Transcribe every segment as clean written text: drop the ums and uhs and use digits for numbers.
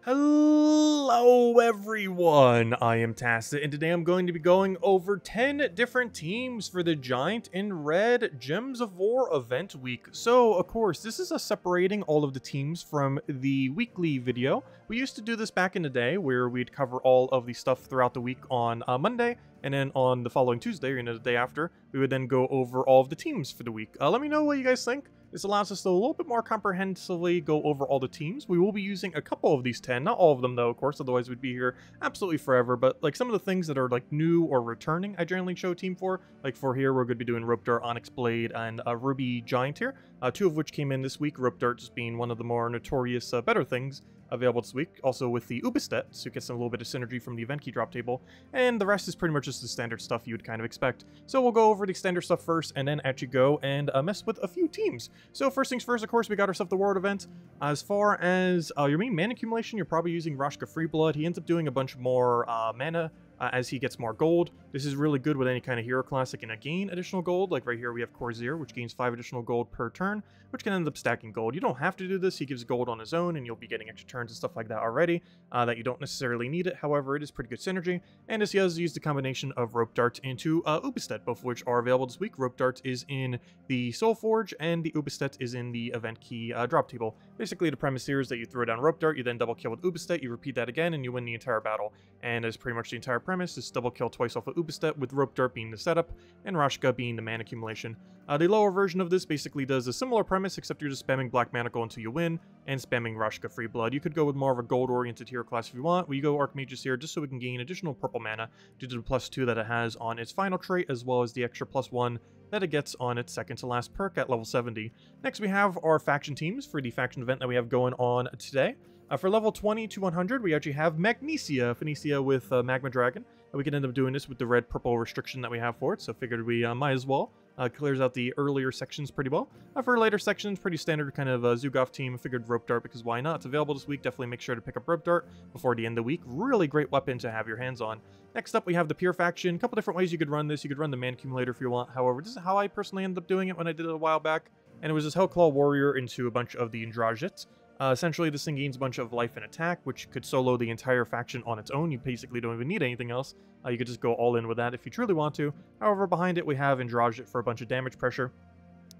Hello everyone, I am Tacit, and today I'm going to be going over 10 different teams for the Giant in Red Gems of War event week. So, of course, this is us separating all of the teams from the weekly video. We used to do this back in the day, where we'd cover all of the stuff throughout the week on Monday, and then on the following Tuesday, or the day after, we would then go over all of the teams for the week. Let me know what you guys think. This allows us to a little bit more comprehensively go over all the teams. We will be using a couple of these 10, not all of them though, of course, otherwise we'd be here absolutely forever, but like some of the things that are like new or returning, I generally show a team for. Like for here, we're going to be doing Rope Dart, Onyx Blade, and Ruby Giant here, two of which came in this week, Rope Dart just being one of the more notorious better things available this week, also with the Ubastet, so you get some little bit of synergy from the event key drop table, and the rest is pretty much just the standard stuff you would kind of expect. So we'll go over the standard stuff first, and then actually go and mess with a few teams. So first things first, of course, we got ourselves the World event. As far as your main mana accumulation, you're probably using Rashka Freeblood. He ends up doing a bunch more mana as he gets more gold. This is really good with any kind of hero class that can gain additional gold. Like right here we have Corsair, which gains 5 additional gold per turn, which can end up stacking gold. You don't have to do this. He gives gold on his own, and you'll be getting extra turns and stuff like that already, that you don't necessarily need it. However, it is pretty good synergy, and this does use the combination of Rope Dart into Ubastet, both of which are available this week. Rope Dart is in the Soul Forge, and the Ubastet is in the event key drop table. Basically, the premise here is that you throw down Rope Dart, you then double kill with Ubastet, you repeat that again, and you win the entire battle. And that's pretty much the entire premise, is double kill twice off of Ubastet, with Rope Dart being the setup, and Rashka being the mana accumulation. The lower version of this basically does a similar premise, except you're just spamming Black Manacle until you win, and spamming Rashka Freeblood. You could go with more of a gold-oriented hero class if you want. We go Archmages here just so we can gain additional purple mana due to the +2 that it has on its final trait, as well as the extra +1 that it gets on its second to last perk at level 70. Next, we have our faction teams for the faction event that we have going on today. For level 20 to 100, we actually have Magnesia, Phoenicia with Magma Dragon. We can end up doing this with the red-purple restriction that we have for it, so figured we might as well. Clears out the earlier sections pretty well. For later sections, pretty standard kind of Zugoff team. Figured Rope Dart because why not? It's available this week. Definitely make sure to pick up Rope Dart before the end of the week. Really great weapon to have your hands on. Next up, we have the Pure faction. A couple different ways you could run this. You could run the Man Accumulator if you want. However, this is how I personally ended up doing it when I did it a while back. And it was this Hellclaw Warrior into a bunch of the Indrajit. Essentially, this thing gains a bunch of life and attack, which could solo the entire faction on its own. You basically don't even need anything else. You could just go all in with that if you truly want to. However, behind it, we have Indrajit for a bunch of damage pressure.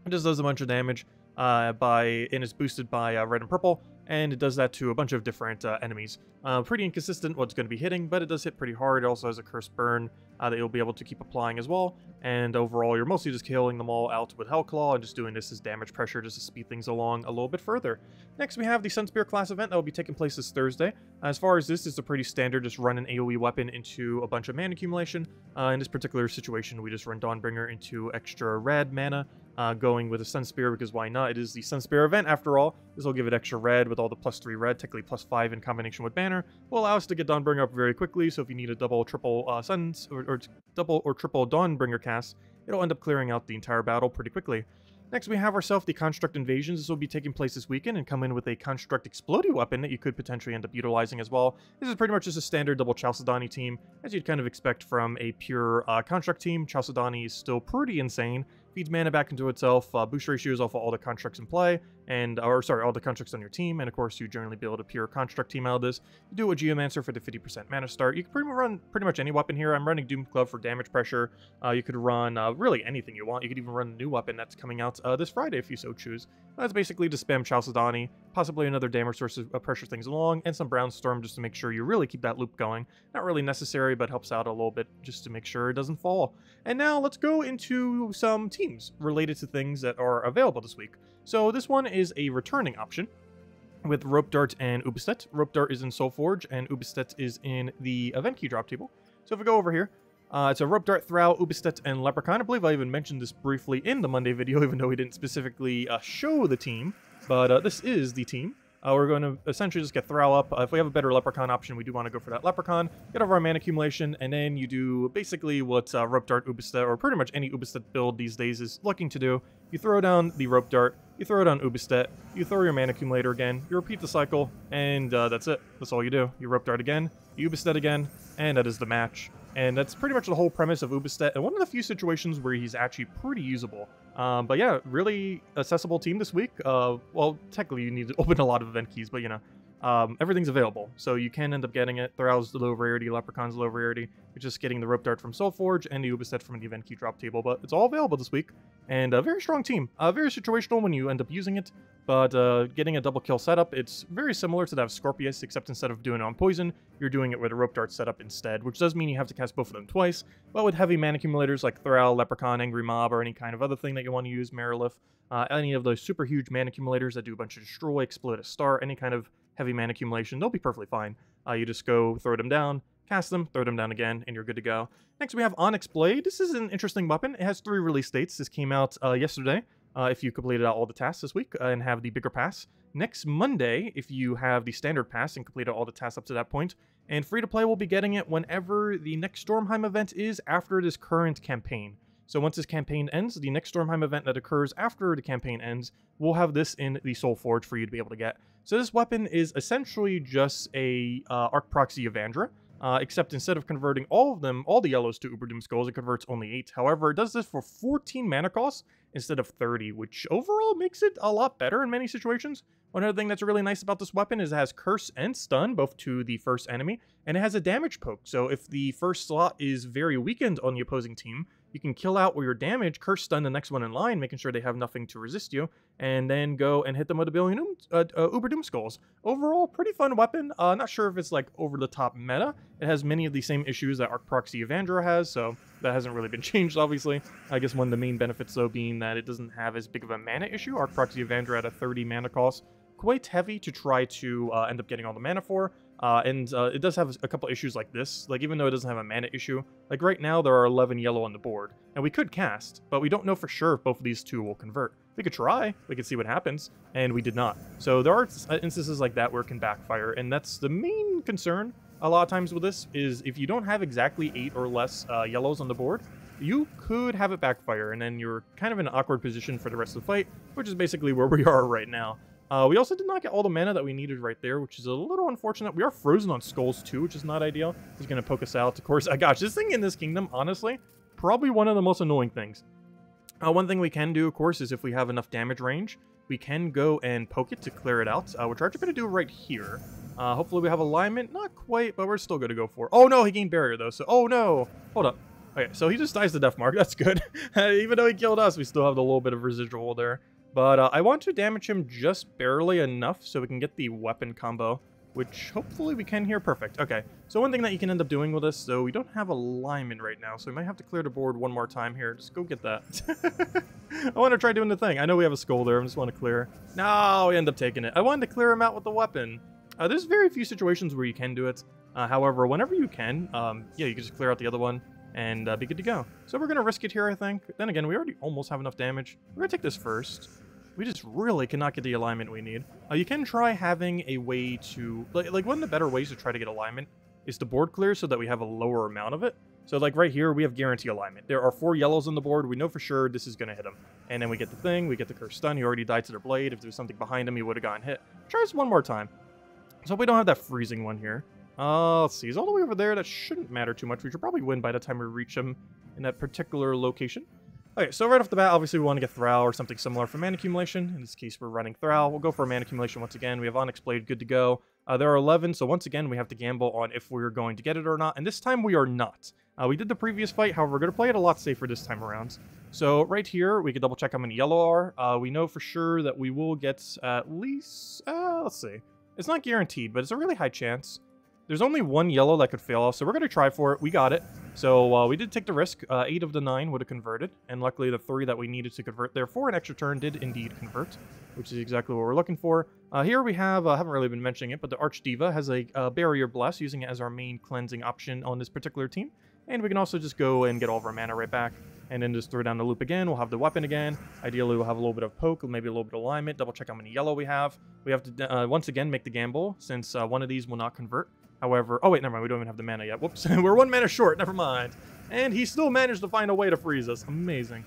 It just does a bunch of damage and is boosted by red and purple, and it does that to a bunch of different enemies. Pretty inconsistent what's going to be hitting, but it does hit pretty hard. It also has a Cursed Burn that you'll be able to keep applying as well, and overall you're mostly just killing them all out with Hellclaw and just doing this as damage pressure just to speed things along a little bit further. Next, we have the Sunspear class event that will be taking place this Thursday. As far as this, it's a pretty standard, just run an AoE weapon into a bunch of mana accumulation. In this particular situation, we just run Dawnbringer into extra red mana, going with a Sunspear because why not? It is the Sunspear event after all. This will give it extra red with all the +3 red, technically +5 in combination with Banner. Will allow us to get Dawnbringer up very quickly, so if you need a double, triple Suns, or double or triple Dawnbringer cast, it'll end up clearing out the entire battle pretty quickly. Next, we have ourselves the Construct Invasions. This will be taking place this weekend and come in with a Construct Explodey weapon that you could potentially end up utilizing as well. This is pretty much just a standard double Chalcedony team, as you'd kind of expect from a pure Construct team. Chalcedony is still pretty insane. Feeds mana back into itself, boost ratios off of all the constructs in play, all the constructs on your team, and of course you generally build a pure construct team out of this. You do a Geomancer for the 50% mana start. You can run pretty much any weapon here. I'm running Doom Glove for damage pressure. You could run really anything you want. You could even run a new weapon that's coming out this Friday if you so choose. That's basically to spam Chalcedony, possibly another damage source to pressure things along, and some Brown Storm just to make sure you really keep that loop going. Not really necessary, but helps out a little bit just to make sure it doesn't fall. And now let's go into some teams related to things that are available this week. So this one is a returning option with Rope Dart and Ubastet. Rope Dart is in Soul Forge, and Ubastet is in the event key drop table. So if we go over here, it's a Rope Dart, Thrall, Ubastet, and Leprechaun. I believe I even mentioned this briefly in the Monday video, even though we didn't specifically show the team. But this is the team. We're going to essentially just get Thrall up. If we have a better Leprechaun option, we do want to go for that Leprechaun. Get over our mana accumulation, and then you do basically what Rope Dart, Ubastet, or pretty much any Ubastet build these days is looking to do. You throw down the Rope Dart, you throw down Ubastet, you throw your mana accumulator again, you repeat the cycle, and that's it. That's all you do. You Rope Dart again, you Ubastet again, and that is the match. And that's pretty much the whole premise of Ubastet, and one of the few situations where he's actually pretty usable. But yeah, really accessible team this week. Well, technically you need to open a lot of event keys, but you know, everything's available. So you can end up getting it. Thrall's the low rarity, Leprechaun's low rarity. You're just getting the Rope Dart from Soulforge and the Ubastet from the event key drop table. But it's all available this week. And a very strong team. Very situational when you end up using it. But getting a double kill setup, it's very similar to that of Scorpius, except instead of doing it on poison, you're doing it with a Rope Dart setup instead, which does mean you have to cast both of them twice. But with heavy mana accumulators like Thrall, Leprechaun, Angry Mob, or any kind of other thing that you want to use, Marilith, any of those super huge mana accumulators that do a bunch of destroy, explode a star, any kind of heavy mana accumulation, they'll be perfectly fine. You just go throw them down, cast them, throw them down again, and you're good to go. Next we have Onyx Blade. This is an interesting weapon. It has 3 release dates. This came out yesterday. If you completed all the tasks this week and have the bigger pass. Next Monday, if you have the standard pass and completed all the tasks up to that point. And free to play will be getting it whenever the next Stormheim event is after this current campaign. So once this campaign ends, the next Stormheim event that occurs after the campaign ends will have this in the Soul Forge for you to be able to get. So this weapon is essentially just a Arc Proxy Evandra. Except instead of converting all the yellows to Uberdoom Skulls, it converts only 8. However, it does this for 14 mana costs instead of 30, which overall makes it a lot better in many situations. One other thing that's really nice about this weapon is it has Curse and Stun, both to the first enemy, and it has a damage poke. So if the first slot is very weakened on the opposing team, you can kill out with your damage, Curse Stun the next one in line, making sure they have nothing to resist you, and then go and hit them with a billion Uber Doom Skulls. Overall, pretty fun weapon. Not sure if it's like over-the-top meta. It has many of the same issues that Arc Proxy Evandra has, so that hasn't really been changed, obviously. I guess one of the main benefits, though, being that it doesn't have as big of a mana issue. Arc Proxy Evandra at a 30 mana cost. Quite heavy to try to end up getting all the mana for. And it does have a couple issues like this. Like, even though it doesn't have a mana issue, like right now there are 11 yellow on the board. And we could cast, but we don't know for sure if both of these two will convert. We could try, we could see what happens, and we did not. So there are instances like that where it can backfire, and that's the main concern a lot of times with this, is if you don't have exactly 8 or less yellows on the board, you could have it backfire, and then you're kind of in an awkward position for the rest of the fight, which is basically where we are right now. We also did not get all the mana that we needed right there, which is a little unfortunate. We are frozen on skulls too, which is not ideal. He's going to poke us out. Of course, gosh, this thing in this kingdom, honestly, probably one of the most annoying things. One thing we can do, of course, is if we have enough damage range, we can go and poke it to clear it out, which we're actually going to do right here. Hopefully we have alignment. Not quite, but we're still going to go for it. Oh, no, he gained barrier, though. So, oh, no. Hold up. Okay, so he just dies to Death Mark. That's good. Even though he killed us, we still have the little bit of residual there. But I want to damage him just barely enough so we can get the weapon combo, which hopefully we can here. Perfect. Okay, so one thing that you can end up doing with this, so we don't have alignment right now, so we might have to clear the board one more time here. Just go get that. I want to try doing the thing. I know we have a skull there. I just want to clear. No, we end up taking it. I wanted to clear him out with the weapon. There's very few situations where you can do it. However, whenever you can, yeah, you can just clear out the other one and be good to go. So we're going to risk it here, I think. Then again, we already almost have enough damage. We're going to take this first. We just really cannot get the alignment we need. You can try having a way to... Like, one of the better ways to try to get alignment is to board clear so that we have a lower amount of it. So, like, right here, we have guarantee alignment. There are 4 yellows on the board. We know for sure this is going to hit him. And then we get the thing. We get the Curse Stun. He already died to their blade. If there was something behind him, he would have gotten hit. Try this one more time. So we don't have that freezing one here. Let's see. He's all the way over there. That shouldn't matter too much. We should probably win by the time we reach him in that particular location. Okay, so right off the bat, obviously we want to get Thrall or something similar for mana accumulation. In this case, we're running Thrall. We'll go for a mana accumulation once again. We have Onyx Blade good to go. There are 11, so once again, we have to gamble on if we're going to get it or not. And this time we are not. We did the previous fight, however, we're going to play it a lot safer this time around. So right here, we can double check how many yellow are. We know for sure that we will get at least, let's see. It's not guaranteed, but it's a really high chance. There's only 1 yellow that could fail us, so we're going to try for it. We got it. So we did take the risk. 8 of the 9 would have converted, and luckily the 3 that we needed to convert there for an extra turn did indeed convert, which is exactly what we're looking for. Here we have, I haven't really been mentioning it, but the Archdiva has a Barrier Blast, using it as our main cleansing option on this particular team. And we can also just go and get all of our mana right back, and then just throw down the loop again. We'll have the weapon again. Ideally, we'll have a little bit of poke, maybe a little bit of alignment. Double check how many yellow we have. We have to, once again, make the gamble, since one of these will not convert. However, oh wait, never mind, we don't even have the mana yet. Whoops, we're 1 mana short, never mind. And he still managed to find a way to freeze us. Amazing.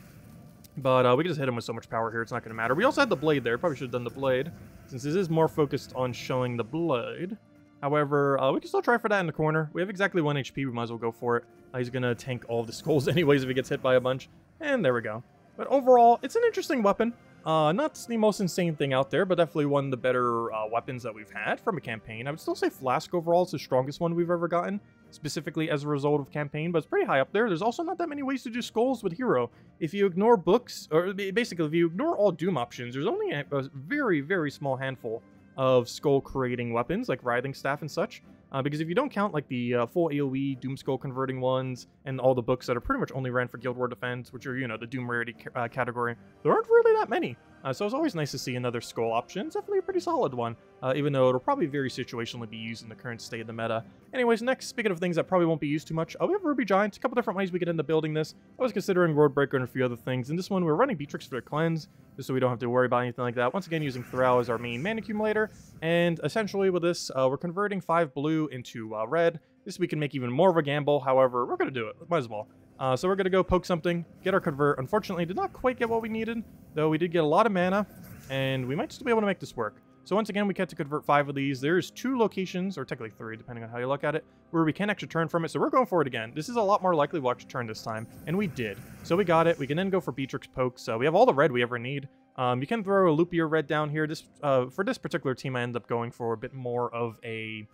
But we can just hit him with so much power here, it's not going to matter. We also had the blade there, probably should have done the blade, since this is more focused on showing the blade. However, we can still try for that in the corner. We have exactly 1 HP, we might as well go for it. He's going to tank all of the skulls anyways if he gets hit by a bunch. And there we go. But overall, it's an interesting weapon. Not the most insane thing out there, but definitely one of the better weapons that we've had from a campaign. I would still say Flask overall is the strongest one we've ever gotten, specifically as a result of campaign, but it's pretty high up there. There's also not that many ways to do skulls with Hero. If you ignore books, or basically if you ignore all Doom options, there's only a very, very small handful of skull creating weapons, like Writhing Staff and such. Because if you don't count like the full AoE Doom Skull converting ones and all the books that are pretty much only ran for Guild War Defense, which are, you know, the Doom rarity category, there aren't really that many. So it's always nice to see another skull option. It's definitely a pretty solid one, even though it'll probably very situationally be used in the current state of the meta. Anyways, next, speaking of things that probably won't be used too much, we have Ruby Giants, a couple different ways we could end up building this. I was considering Roadbreaker and a few other things. In this one, we're running Beatrix for the cleanse, just so we don't have to worry about anything like that. Once again, using Thrall as our main mana accumulator, and essentially with this, we're converting 5 blue into red. This we can make even more of a gamble, however, we're going to do it. Might as well. So we're going to go poke something, get our convert. Unfortunately, did not quite get what we needed, though we did get a lot of mana, and we might still be able to make this work. So once again, we get to convert 5 of these. There's 2 locations, or technically 3, depending on how you look at it, where we can extra turn from it. So we're going for it again. This is a lot more likely we'll extra turn this time, and we did. So we got it. We can then go for Beatrix pokes. So we have all the red we ever need. You can throw a loopier red down here. This for this particular team, I end up going for a bit more of a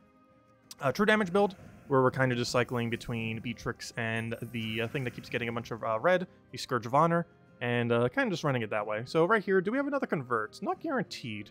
true damage build, where we're kind of just cycling between Beatrix and the thing that keeps getting a bunch of red, the Scourge of Honor, and kind of just running it that way. So right here, do we have another convert? It's not guaranteed.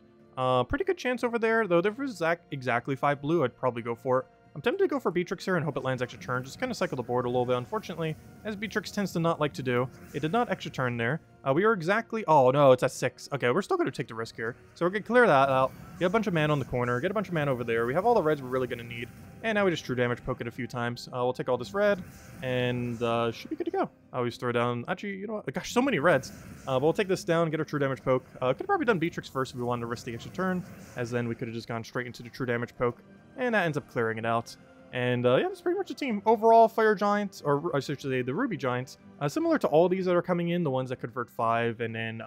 Pretty good chance over there, though. If it was exactly 5 blue, I'd probably go for it. I'm tempted to go for Beatrix here and hope it lands extra turn. Just kind of cycle the board a little bit. Unfortunately, as Beatrix tends to not like to do, it did not extra turn there. We are exactly... Oh, no, it's at 6. Okay, we're still going to take the risk here. So we're going to clear that out. Get a bunch of mana on the corner. Get a bunch of mana over there. We have all the reds we're really going to need. And now we just true damage poke it a few times. We'll take all this red, and should be good to go. I always throw down... Actually, you know what? Gosh, so many reds. But we'll take this down, get our true damage poke. Could have probably done Beatrix first if we wanted to risk the extra turn, as then we could have just gone straight into the true damage poke. And that ends up clearing it out. And yeah, that's pretty much the team. Overall, Fire Giants, or I should say the Ruby Giants, similar to all these that are coming in, the ones that convert 5 and then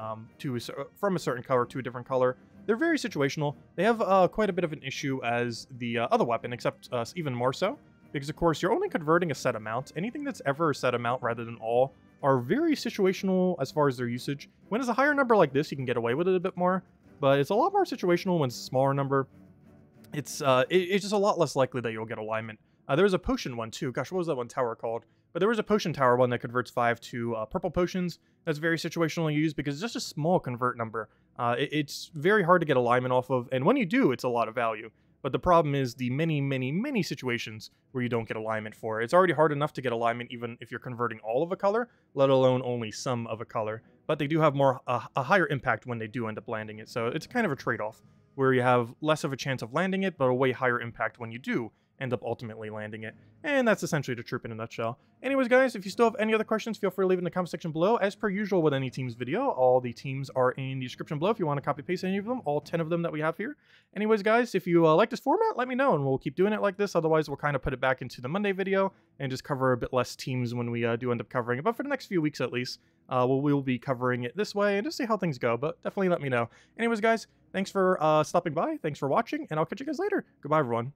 from a certain color to a different color, they're very situational. They have quite a bit of an issue as the other weapon, except even more so, because of course you're only converting a set amount. Anything that's ever a set amount rather than all are very situational as far as their usage. When it's a higher number like this, you can get away with it a bit more, but it's a lot more situational when it's a smaller number. It's just a lot less likely that you'll get alignment. There was a potion one too. Gosh, what was that one tower called? But there was a potion tower one that converts 5 to purple potions. That's very situationally used because it's just a small convert number. It's very hard to get alignment off of, and when you do, it's a lot of value. But the problem is the many, many, many situations where you don't get alignment for it. It's already hard enough to get alignment even if you're converting all of a color, let alone only some of a color. But they do have a higher impact when they do end up landing it. So it's kind of a trade-off, where you have less of a chance of landing it, but a way higher impact when you do end up ultimately landing it. And that's essentially the troop in a nutshell. Anyways, guys, if you still have any other questions, feel free to leave in the comment section below. As per usual with any team's video, all the teams are in the description below if you want to copy paste any of them, all 10 of them that we have here. Anyways, guys, if you like this format, let me know, and we'll keep doing it like this. Otherwise, we'll kind of put it back into the Monday video and just cover a bit less teams when we do end up covering it. But for the next few weeks at least, we'll be covering it this way and just see how things go. But definitely let me know. Anyways, guys, thanks for stopping by. Thanks for watching, and I'll catch you guys later. Goodbye, everyone.